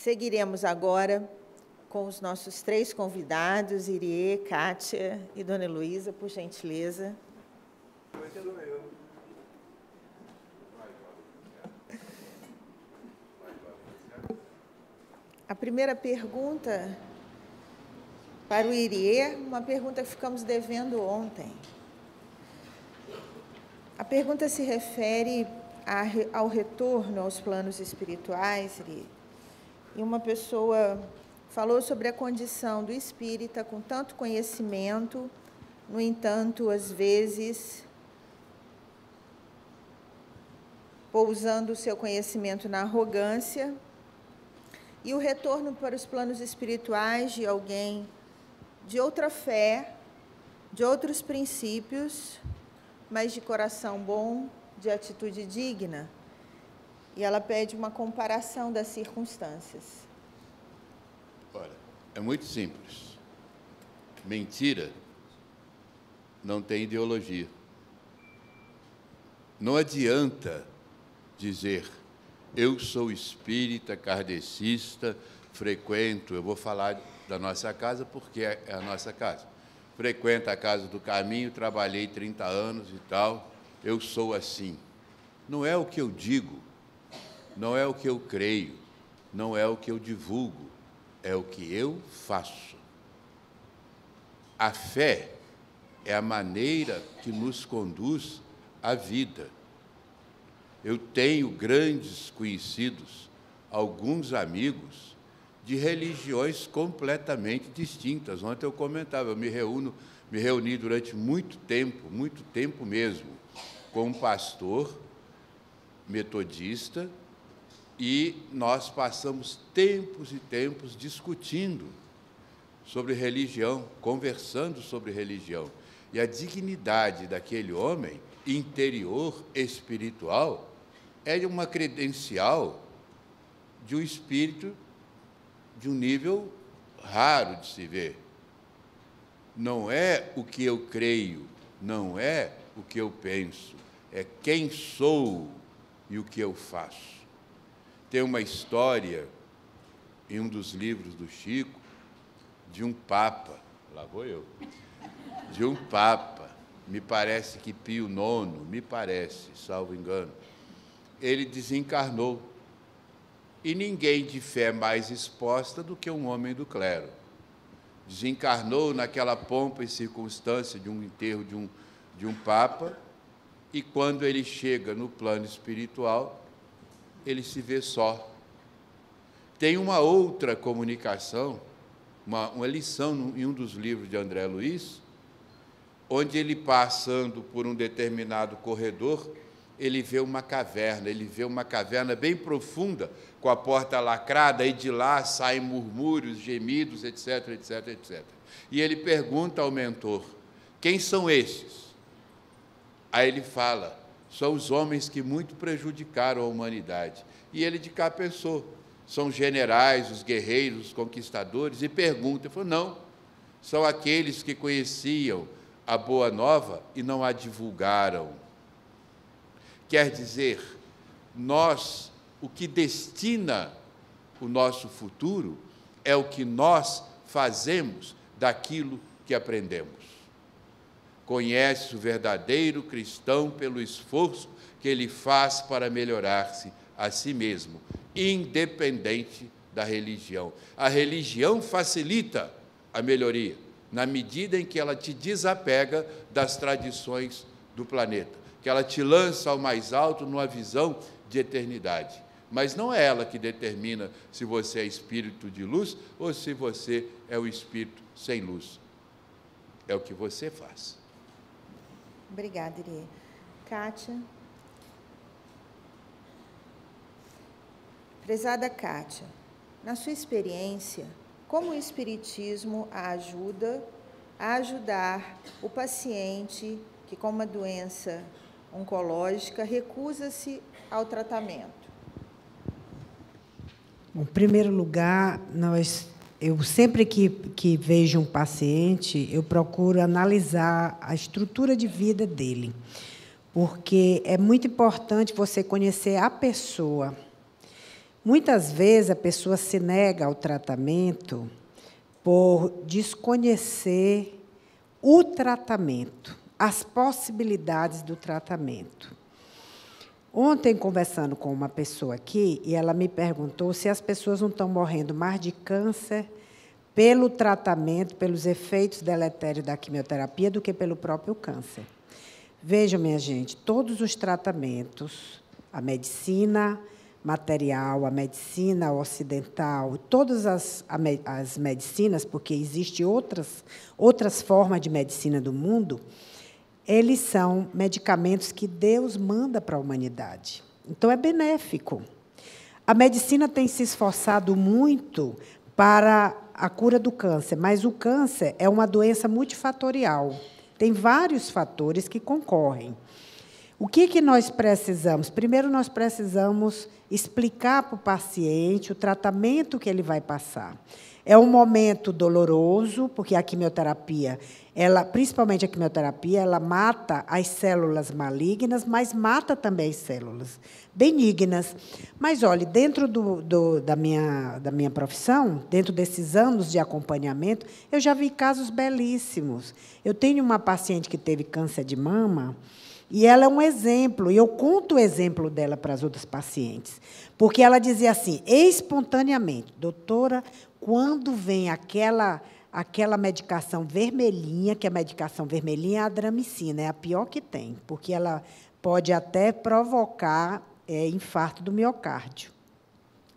Seguiremos agora com os nossos 3 convidados, Irie, Kátia e Dona Heloísa, por gentileza. A primeira pergunta para o Irie, uma pergunta que ficamos devendo ontem. A pergunta se refere ao retorno aos planos espirituais, Irie. E uma pessoa falou sobre a condição do espírita com tanto conhecimento, no entanto, às vezes, pousando o seu conhecimento na arrogância, e o retorno para os planos espirituais de alguém de outra fé, de outros princípios, mas de coração bom, de atitude digna. E ela pede uma comparação das circunstâncias. Olha, é muito simples. Mentira não tem ideologia. Não adianta dizer, eu sou espírita, kardecista, frequento, eu vou falar da nossa casa porque é a nossa casa. Frequento a Casa do Caminho, trabalhei 30 anos e tal, eu sou assim. Não é o que eu digo, não é o que eu creio, não é o que eu divulgo, é o que eu faço. A fé é a maneira que nos conduz à vida. Eu tenho grandes conhecidos, alguns amigos, de religiões completamente distintas. Ontem eu comentava, eu me reuni durante muito tempo mesmo, com um pastor metodista, e nós passamos tempos e tempos discutindo sobre religião, conversando sobre religião. E a dignidade daquele homem interior, espiritual, é uma credencial de um espírito de um nível raro de se ver. Não é o que eu creio, não é o que eu penso, é quem sou e o que eu faço. Tem uma história, em um dos livros do Chico, de um papa, lá vou eu, de um papa, me parece que Pio IX, me parece, salvo engano, ele desencarnou. E ninguém de fé mais exposta do que um homem do clero. Desencarnou naquela pompa e circunstância de um enterro de um papa, e quando ele chega no plano espiritual, ele se vê só. Tem uma outra comunicação, uma lição em um dos livros de André Luiz, onde ele, passando por um determinado corredor, ele vê uma caverna bem profunda, com a porta lacrada, e de lá saem murmúrios, gemidos, etc, etc, etc. E ele pergunta ao mentor, quem são estes? Aí ele fala, são os homens que muito prejudicaram a humanidade. E ele de cá pensou, são os generais, os guerreiros, os conquistadores, e pergunta, ele falou, não, são aqueles que conheciam a boa nova e não a divulgaram. Quer dizer, o que destina o nosso futuro é o que nós fazemos daquilo que aprendemos. Conhece o verdadeiro cristão pelo esforço que ele faz para melhorar-se a si mesmo, independente da religião. A religião facilita a melhoria, na medida em que ela te desapega das tradições do planeta, que ela te lança ao mais alto numa visão de eternidade. Mas não é ela que determina se você é espírito de luz ou se você é o espírito sem luz. É o que você faz. Obrigada, Irie. Kátia. Prezada Kátia, na sua experiência, como o Espiritismo a ajuda a ajudar o paciente que, com uma doença oncológica, recusa-se ao tratamento? Bom, em primeiro lugar, eu sempre que vejo um paciente, eu procuro analisar a estrutura de vida dele, porque é muito importante você conhecer a pessoa. Muitas vezes a pessoa se nega ao tratamento por desconhecer o tratamento, as possibilidades do tratamento. Ontem, conversando com uma pessoa aqui, e ela me perguntou se as pessoas não estão morrendo mais de câncer pelo tratamento, pelos efeitos deletérios da quimioterapia, do que pelo próprio câncer. Vejam, minha gente, todos os tratamentos, a medicina material, a medicina ocidental, todas as medicinas, porque existem outras formas de medicina do mundo, eles são medicamentos que Deus manda para a humanidade. Então, é benéfico. A medicina tem se esforçado muito para a cura do câncer, mas o câncer é uma doença multifatorial. Tem vários fatores que concorrem. O que nós precisamos? Primeiro, nós precisamos explicar para o paciente o tratamento que ele vai passar. É um momento doloroso, porque a quimioterapia, principalmente a quimioterapia, ela mata as células malignas, mas mata também as células benignas. Mas, olha, dentro da minha profissão, dentro desses anos de acompanhamento, eu já vi casos belíssimos. Eu tenho uma paciente que teve câncer de mama, e ela é um exemplo, e eu conto o exemplo dela para as outras pacientes, porque ela dizia assim, espontaneamente, doutora, quando vem aquela medicação vermelhinha, que a medicação vermelhinha é a adramicina, é a pior que tem, porque ela pode até provocar infarto do miocárdio.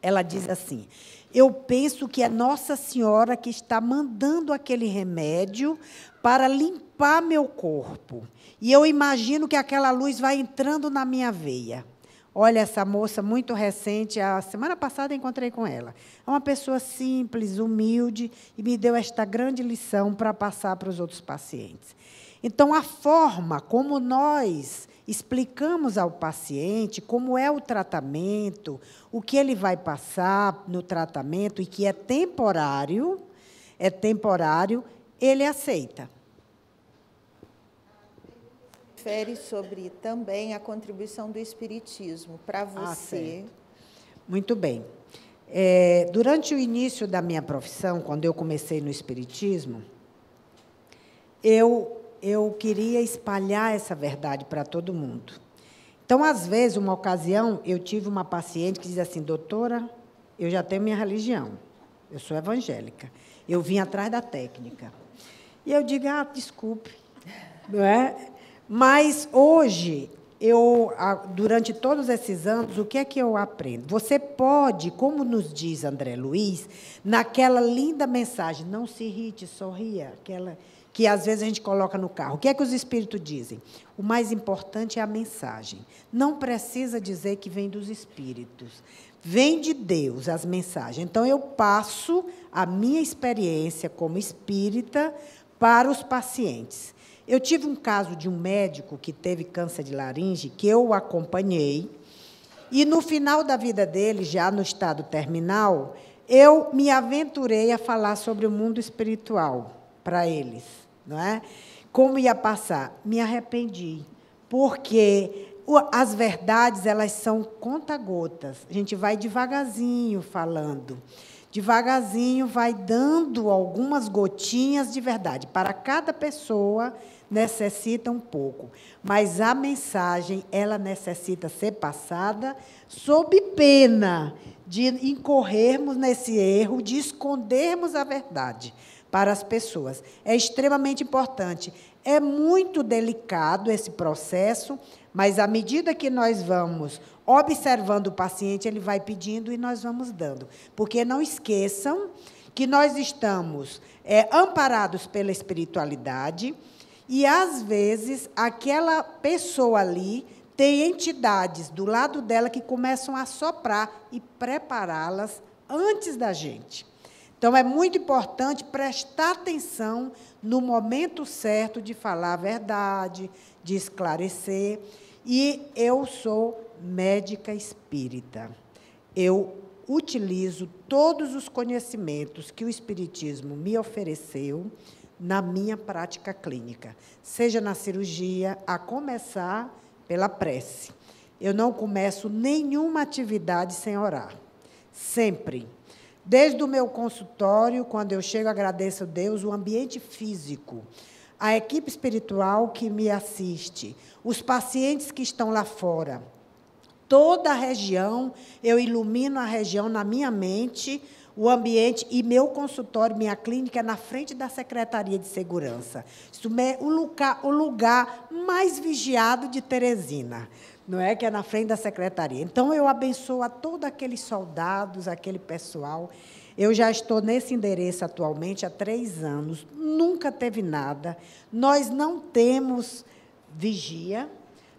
Ela diz assim, eu penso que é Nossa Senhora que está mandando aquele remédio para limpar meu corpo. E eu imagino que aquela luz vai entrando na minha veia. Olha, essa moça muito recente, a semana passada encontrei com ela. É uma pessoa simples, humilde, e me deu esta grande lição para passar para os outros pacientes. Então, a forma como nós explicamos ao paciente como é o tratamento, o que ele vai passar no tratamento, e que é temporário, ele aceita. Refere sobre também a contribuição do espiritismo para você. Muito bem. Durante o início da minha profissão, quando eu comecei no espiritismo, eu queria espalhar essa verdade para todo mundo. Então, às vezes, uma ocasião, eu tive uma paciente que dizia assim, doutora, eu já tenho minha religião, eu sou evangélica, eu vim atrás da técnica. E eu digo, desculpe, não é? Mas, hoje, durante todos esses anos, o que é que eu aprendo? Você pode, como nos diz André Luiz, naquela linda mensagem, não se irrite, sorria, que às vezes a gente coloca no carro. O que é que os espíritos dizem? O mais importante é a mensagem. Não precisa dizer que vem dos espíritos. Vem de Deus as mensagens. Então, eu passo a minha experiência como espírita para os pacientes. Eu tive um caso de um médico que teve câncer de laringe, que eu o acompanhei, e, no final da vida dele, já no estado terminal, eu me aventurei a falar sobre o mundo espiritual para eles, não é? Como ia passar? Me arrependi, porque as verdades, elas são conta-gotas. A gente vai devagarzinho falando. Devagarzinho vai dando algumas gotinhas de verdade. Para cada pessoa, necessita um pouco. Mas a mensagem, ela necessita ser passada sob pena de incorrermos nesse erro, de escondermos a verdade para as pessoas. É extremamente importante. É muito delicado esse processo, mas, à medida que nós vamos observando o paciente, ele vai pedindo e nós vamos dando. Porque não esqueçam que nós estamos amparados pela espiritualidade e, às vezes, aquela pessoa ali tem entidades do lado dela que começam a soprar e prepará-las antes da gente. Então, é muito importante prestar atenção no momento certo de falar a verdade, de esclarecer. E eu sou médica espírita. Eu utilizo todos os conhecimentos que o espiritismo me ofereceu na minha prática clínica, seja na cirurgia, a começar pela prece. Eu não começo nenhuma atividade sem orar. sempre. Desde o meu consultório, quando eu chego, agradeço a Deus, o ambiente físico, a equipe espiritual que me assiste, os pacientes que estão lá fora, toda a região, eu ilumino a região na minha mente, o ambiente, e meu consultório, minha clínica, é na frente da Secretaria de Segurança. Isso é o lugar mais vigiado de Teresina, não é? Que é na frente da Secretaria. Então, eu abençoo a todos aqueles soldados, aquele pessoal. Eu já estou nesse endereço atualmente há 3 anos, nunca teve nada. Nós não temos vigia.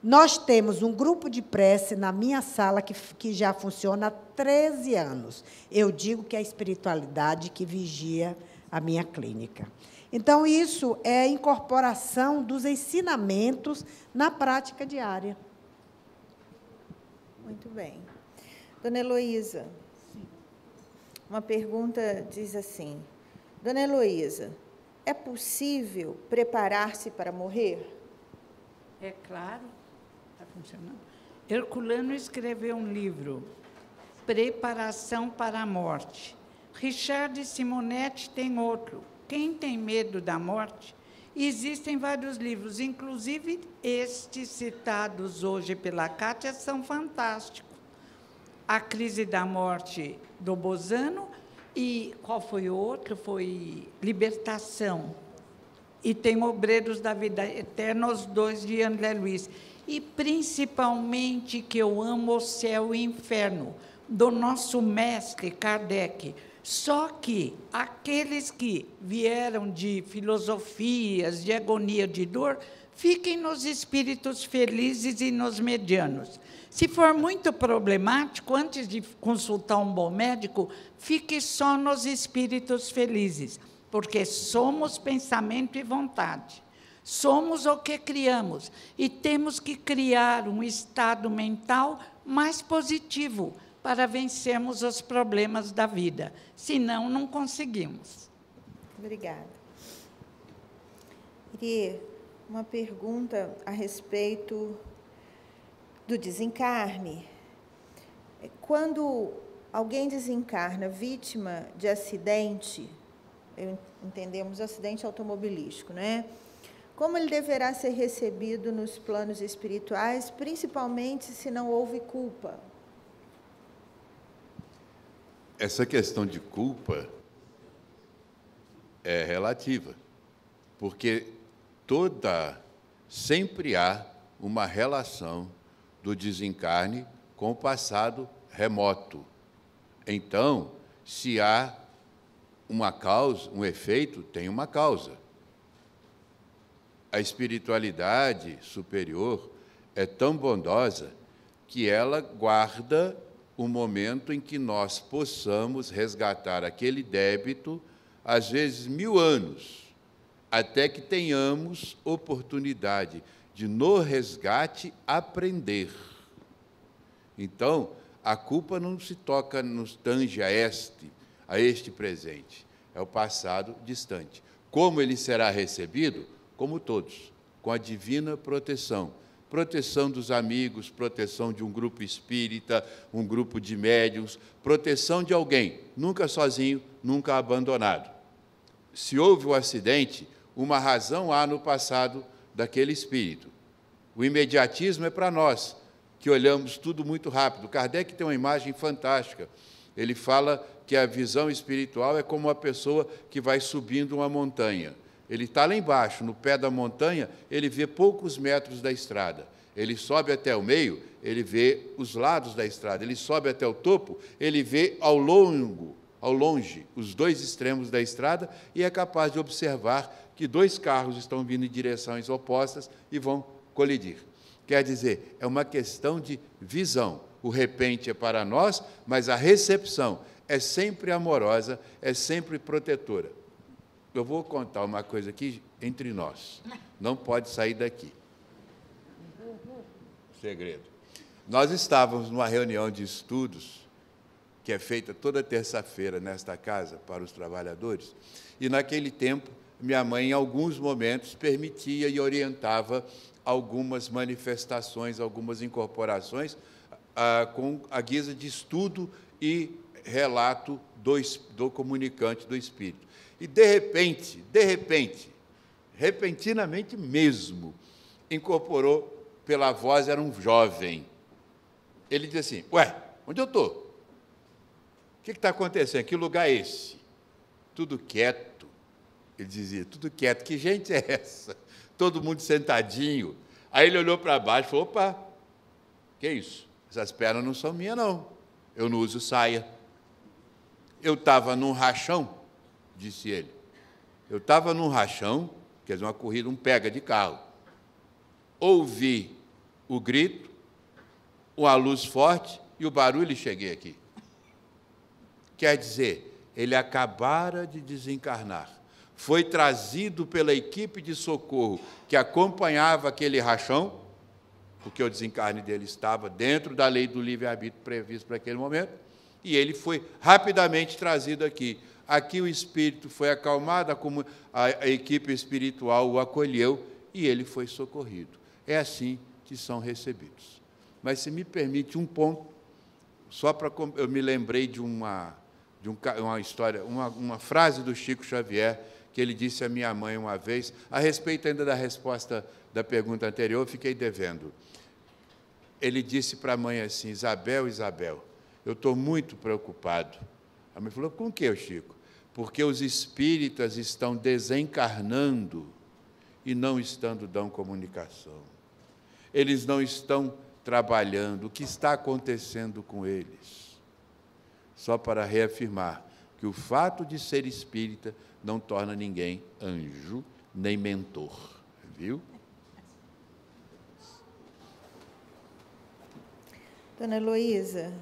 Nós temos um grupo de prece na minha sala que já funciona há 13 anos. Eu digo que é a espiritualidade que vigia a minha clínica. Então, isso é a incorporação dos ensinamentos na prática diária. Muito bem. Dona Heloísa, uma pergunta diz assim: Dona Heloísa, é possível preparar-se para morrer? É claro, está funcionando. Herculano escreveu um livro, Preparação para a Morte. Richard Simonetti tem outro, Quem tem medo da morte? Existem vários livros, inclusive estes citados hoje pela Kátia são fantásticos. A Crise da Morte, do Bozano, e qual foi o outro? Foi Libertação. E tem Obreiros da Vida Eterna, os 2 de André Luiz. E, principalmente, que eu amo o Céu e o Inferno, do nosso mestre Kardec. Só que aqueles que vieram de filosofias, de agonia, de dor, fiquem nos espíritos felizes e nos medianos. Se for muito problemático, antes de consultar um bom médico, fique só nos espíritos felizes, porque somos pensamento e vontade. Somos o que criamos, e temos que criar um estado mental mais positivo para vencermos os problemas da vida. Senão, não conseguimos. Obrigada. Irie, uma pergunta a respeito do desencarne. Quando alguém desencarna vítima de acidente, entendemos acidente automobilístico, né? Como ele deverá ser recebido nos planos espirituais, principalmente se não houve culpa? Essa questão de culpa é relativa, porque sempre há uma relação do desencarne com o passado remoto. Então, se há uma causa, um efeito, tem uma causa. A espiritualidade superior é tão bondosa que ela guarda o momento em que nós possamos resgatar aquele débito, às vezes 1000 anos, até que tenhamos oportunidade de, no resgate, aprender. Então, a culpa não se toca, nos tange a este presente, é o passado distante. Como ele será recebido? Como todos, com a divina proteção. Proteção dos amigos, proteção de um grupo espírita, um grupo de médiuns, proteção de alguém, nunca sozinho, nunca abandonado. Se houve um acidente, uma razão há no passado daquele espírito. O imediatismo é para nós, que olhamos tudo muito rápido. Kardec tem uma imagem fantástica. Ele fala que a visão espiritual é como uma pessoa que vai subindo uma montanha. Ele está lá embaixo, no pé da montanha, ele vê poucos metros da estrada. Ele sobe até o meio, ele vê os lados da estrada. Ele sobe até o topo, ele vê ao longe, os 2 extremos da estrada e é capaz de observar que 2 carros estão vindo em direções opostas e vão colidir. Quer dizer, é uma questão de visão. O repente é para nós, mas a recepção é sempre amorosa, é sempre protetora. Eu vou contar uma coisa aqui entre nós. Não pode sair daqui. Segredo. Nós estávamos numa reunião de estudos, que é feita toda terça-feira nesta casa para os trabalhadores, e naquele tempo, minha mãe, em alguns momentos, permitia e orientava algumas manifestações, algumas incorporações, com a guisa de estudo e relato do comunicante do espírito. E, de repente, repentinamente mesmo, incorporou pela voz, era um jovem. Ele disse assim: ué, onde eu estou? O que está acontecendo? Que lugar é esse? Tudo quieto. Ele dizia, tudo quieto. Que gente é essa? Todo mundo sentadinho. Aí ele olhou para baixo e falou: opa, que isso? Essas pernas não são minhas, não. Eu não uso saia. Eu estava num rachão, disse ele. Eu estava num rachão, quer dizer, uma corrida, um pega de carro. Ouvi o grito, uma luz forte e o barulho, e cheguei aqui. Quer dizer, ele acabara de desencarnar. Foi trazido pela equipe de socorro que acompanhava aquele rachão, porque o desencarne dele estava dentro da lei do livre-arbítrio previsto para aquele momento, e ele foi rapidamente trazido aqui. Aqui o espírito foi acalmado, a equipe espiritual o acolheu e ele foi socorrido. É assim que são recebidos. Mas, se me permite um ponto, só para eu me lembrei de uma história, uma frase do Chico Xavier, que ele disse à minha mãe uma vez, a respeito ainda da resposta da pergunta anterior, eu fiquei devendo. Ele disse para a mãe assim: Isabel, eu estou muito preocupado. A mãe falou: com o que, Chico? Porque os espíritas estão desencarnando e não estão dando comunicação. Eles não estão trabalhando. O que está acontecendo com eles? Só para reafirmar que o fato de ser espírita não torna ninguém anjo nem mentor. Viu? Dona Heloísa,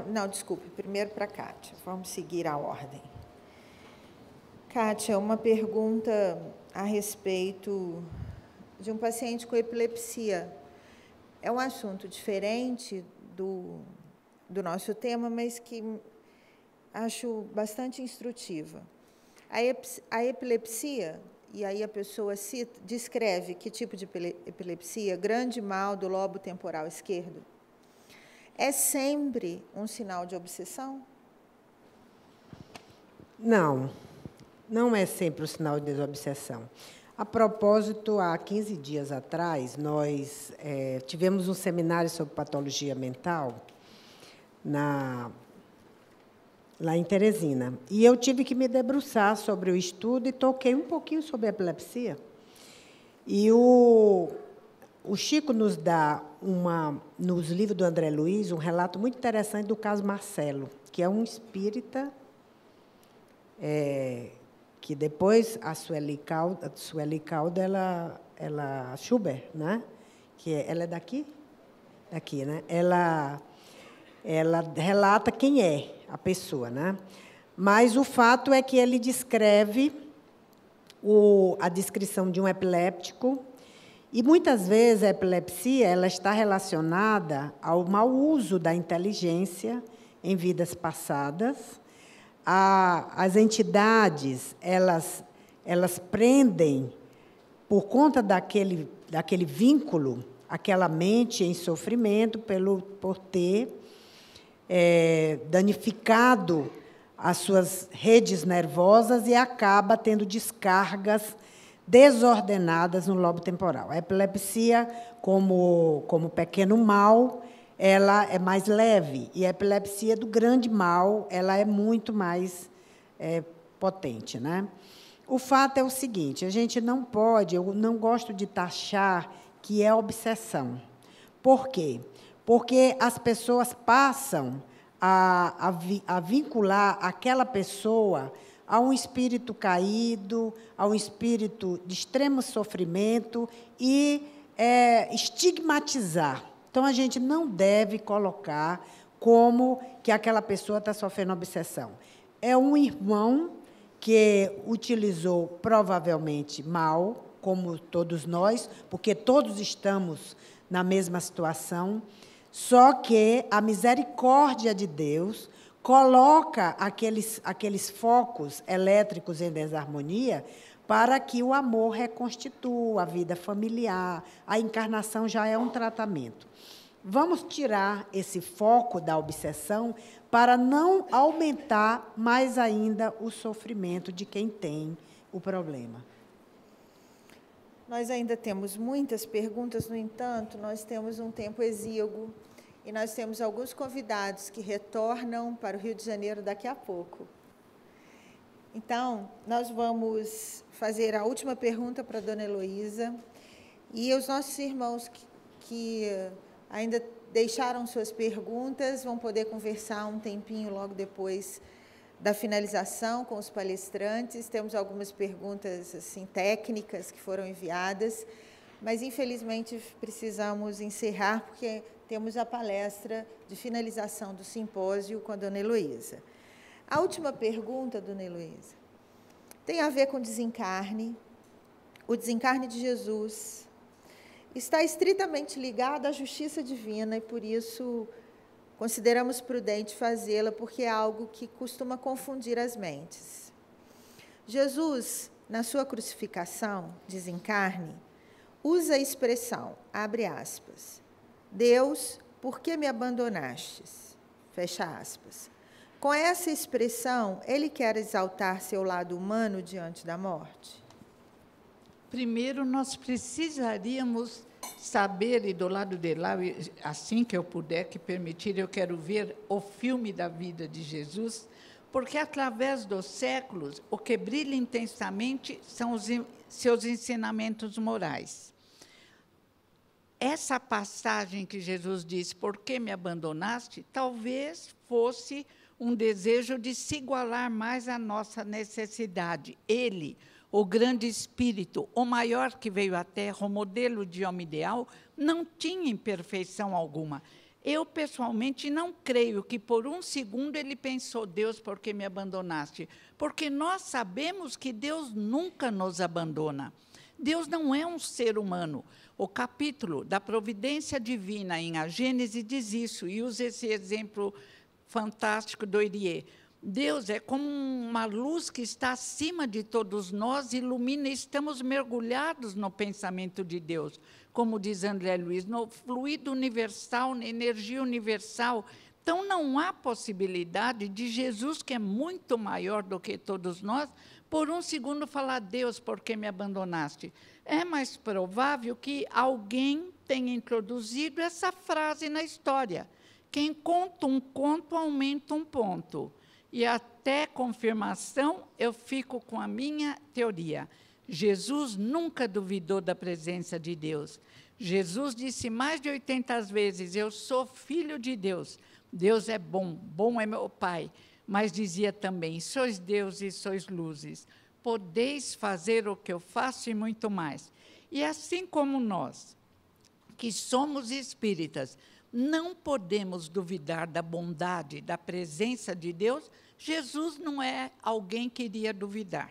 não, desculpe, primeiro para a Kátia, vamos seguir a ordem. Kátia, uma pergunta a respeito de um paciente com epilepsia. É um assunto diferente do nosso tema, mas que acho bastante instrutiva. A epilepsia, e aí a pessoa descreve que tipo de epilepsia, grande mal do lobo temporal esquerdo, é sempre um sinal de obsessão? Não, não é sempre um sinal de obsessão. A propósito, há 15 dias atrás, nós tivemos um seminário sobre patologia mental lá em Teresina. E eu tive que me debruçar sobre o estudo e toquei um pouquinho sobre a epilepsia. E o Chico nos dá, nos livros do André Luiz, um relato muito interessante do caso Marcelo, que é um espírita que depois a Sueli Calda, ela Schubert, né? Ela é daqui? Daqui, né? Ela relata quem é a pessoa, né? Mas o fato é que ele descreve a descrição de um epiléptico, e muitas vezes a epilepsia ela está relacionada ao mau uso da inteligência em vidas passadas. As entidades elas prendem, por conta daquele vínculo, aquela mente em sofrimento por ter danificado as suas redes nervosas e acaba tendo descargas desordenadas no lobo temporal. A epilepsia, como pequeno mal, ela é mais leve, e a epilepsia do grande mal, ela é muito mais potente, né? O fato é o seguinte: a gente não pode, eu não gosto de taxar que é obsessão. Por quê? Porque as pessoas passam a vincular aquela pessoa a um espírito caído, a um espírito de extremo sofrimento e estigmatizar. Então, a gente não deve colocar como que aquela pessoa está sofrendo obsessão. É um irmão que utilizou, provavelmente, mal, como todos nós, porque todos estamos na mesma situação, só que a misericórdia de Deus coloca aqueles focos elétricos em desarmonia para que o amor reconstitua a vida familiar. A encarnação já é um tratamento. Vamos tirar esse foco da obsessão para não aumentar mais ainda o sofrimento de quem tem o problema. Nós ainda temos muitas perguntas, no entanto, nós temos um tempo exíguo e nós temos alguns convidados que retornam para o Rio de Janeiro daqui a pouco. Então, nós vamos fazer a última pergunta para a dona Heloísa, e os nossos irmãos que ainda deixaram suas perguntas vão poder conversar um tempinho logo depois da finalização com os palestrantes. Temos algumas perguntas assim, técnicas que foram enviadas, mas, infelizmente, precisamos encerrar, porque temos a palestra de finalização do simpósio com a dona Heloísa. A última pergunta, dona Heloísa, tem a ver com desencarne. O desencarne de Jesus está estritamente ligado à justiça divina e, por isso, consideramos prudente fazê-la, porque é algo que costuma confundir as mentes. Jesus, na sua crucificação, desencarne, usa a expressão, abre aspas, Deus, por que me abandonastes? Fecha aspas. Com essa expressão, ele quer exaltar seu lado humano diante da morte? Primeiro, nós precisaríamos saber, e do lado de lá, assim que eu puder, que permitir, eu quero ver o filme da vida de Jesus, porque, através dos séculos, o que brilha intensamente são os seus ensinamentos morais. Essa passagem que Jesus diz, por que me abandonaste, talvez fosse um desejo de se igualar mais à nossa necessidade. Ele, o grande espírito, o maior que veio à Terra, o modelo de homem ideal, não tinha imperfeição alguma. Eu, pessoalmente, não creio que, por um segundo, ele pensou, Deus, por que me abandonaste? Porque nós sabemos que Deus nunca nos abandona. Deus não é um ser humano. O capítulo da providência divina em A Gênese diz isso, e usa esse exemplo fantástico do Irie. Deus é como uma luz que está acima de todos nós, ilumina, e estamos mergulhados no pensamento de Deus, como diz André Luiz, no fluido universal, na energia universal. Então, não há possibilidade de Jesus, que é muito maior do que todos nós, por um segundo falar, Deus, por que me abandonaste? É mais provável que alguém tenha introduzido essa frase na história. Quem conta um conto, aumenta um ponto. E até confirmação, eu fico com a minha teoria. Jesus nunca duvidou da presença de Deus. Jesus disse mais de 80 vezes, eu sou filho de Deus. Deus é bom, bom é meu Pai. Mas dizia também, sois Deus e sois luzes. Podeis fazer o que eu faço e muito mais. E assim como nós, que somos espíritas, não podemos duvidar da bondade, da presença de Deus, Jesus não é alguém que iria duvidar.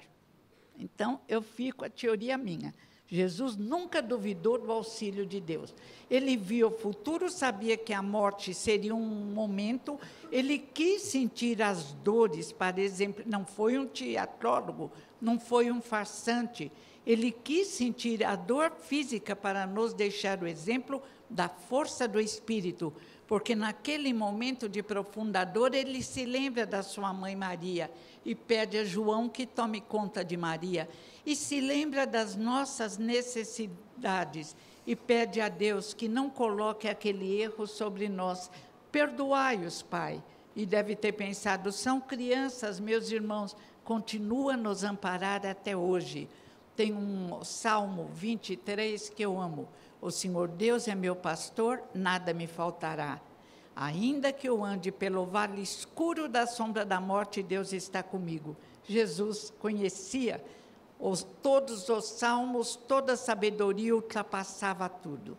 Então, eu fico, a teoria minha. Jesus nunca duvidou do auxílio de Deus. Ele viu o futuro, sabia que a morte seria um momento, ele quis sentir as dores, por exemplo, não foi um teatrólogo, não foi um farsante, ele quis sentir a dor física para nos deixar o exemplo da força do Espírito, porque naquele momento de profunda dor, ele se lembra da sua mãe Maria e pede a João que tome conta de Maria, e se lembra das nossas necessidades e pede a Deus que não coloque aquele erro sobre nós. Perdoai-os, Pai. E deve ter pensado, são crianças, meus irmãos, continua a nos amparar até hoje. Tem um Salmo 23 que eu amo. O Senhor Deus é meu pastor, nada me faltará. Ainda que eu ande pelo vale escuro da sombra da morte, Deus está comigo. Jesus conhecia todos os salmos, toda a sabedoria, ultrapassava tudo.